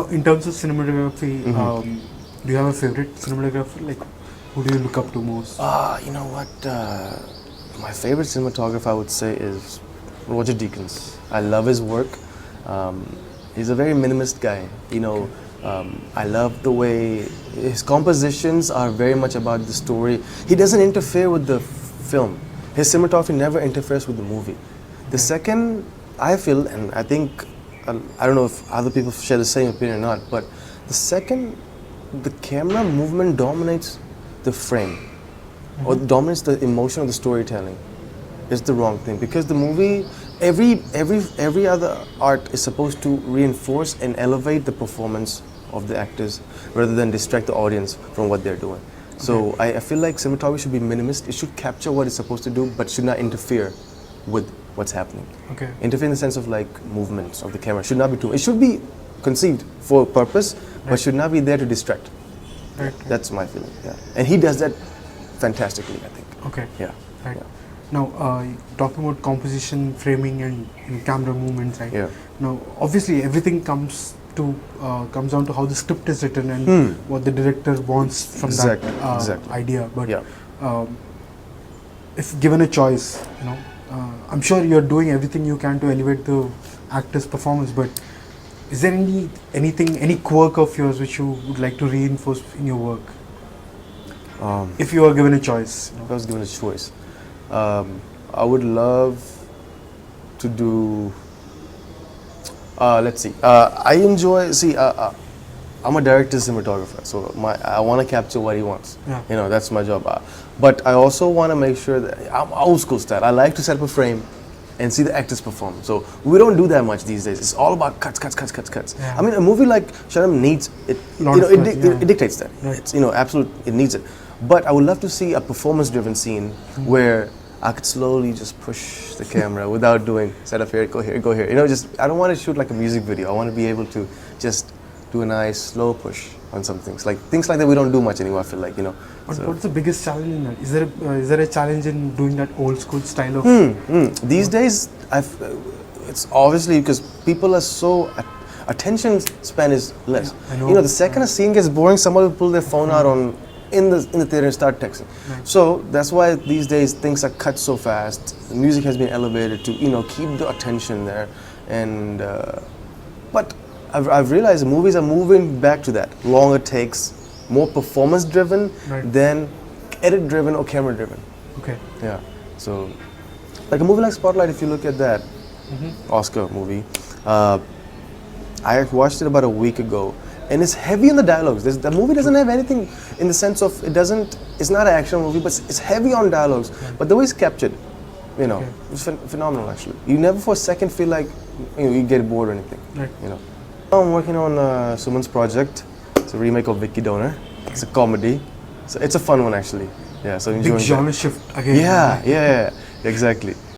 Now, in terms of cinematography, do you have a favorite cinematographer? Like, who do you look up to most? You know what? My favorite cinematographer, I would say, is Roger Deakins. I love his work. He's a very minimalist guy. I love the way his compositions are very much about the story. He doesn't interfere with the film. His cinematography never interferes with the movie. The second, I feel, and I think, I don't know if other people share the same opinion or not, but the second the camera movement dominates the frame, or dominates the emotion of the storytelling, is the wrong thing. Because the movie, every other art is supposed to reinforce and elevate the performance of the actors rather than distract the audience from what they're doing. So I feel like cinematography should be minimalist. It should capture what it's supposed to do, but should not interfere with what's happening. Okay. Interfere in the sense of like movements of the camera. Should not be too. It should be conceived for a purpose, but should not be there to distract. Right. That's my feeling. Yeah, and he does that fantastically, I think. Okay. Yeah. Right. Yeah. Now, talking about composition, framing, and camera movements, right? Yeah. Now, obviously, everything comes down to how the script is written and what the director wants from that idea. But if given a choice, I'm sure you're doing everything you can to elevate the actor's performance. But is there any quirk of yours which you would like to reinforce in your work? If you are given a choice. If I was given a choice, I would love to do. Let's see. I enjoy. I'm a director cinematographer, so I want to capture what he wants. Yeah. That's my job. But I also want to make sure that I'm old school style. I like to set up a frame and see the actors perform. So we don't do that much these days. It's all about cuts. Yeah. I mean, a movie like Kshanam needs it. It dictates that. Right. It's it needs it. But I would love to see a performance-driven scene where I could slowly just push the camera without doing set up here, go here, go here. I don't want to shoot like a music video. I want to be able to just do a nice slow push on some things. Like things like that we don't do much anymore, I feel like, But what's the biggest challenge in that? Is there a challenge in doing that old school style of? These days, it's obviously because people are so attention span is less. Yeah, I know. The second a scene gets boring, someone will pull their phone out in the theater and start texting. Right. So that's why these days things are cut so fast. The music has been elevated to keep the attention there, and but I've realized the movies are moving back to that longer takes, more performance driven than edit driven or camera driven. Okay. Yeah. So like a movie like Spotlight, if you look at that Oscar movie, I watched it about a week ago. And it's heavy on the dialogues. The movie doesn't have anything in the sense of it's not an action movie, but it's heavy on dialogues. But the way it's captured, it's phenomenal actually. You never for a second feel like you get bored or anything. Right. I'm working on Suman's project. It's a remake of Vicky Donor. It's a comedy. So it's a fun one actually. Yeah. So big genre shift again. Yeah, exactly.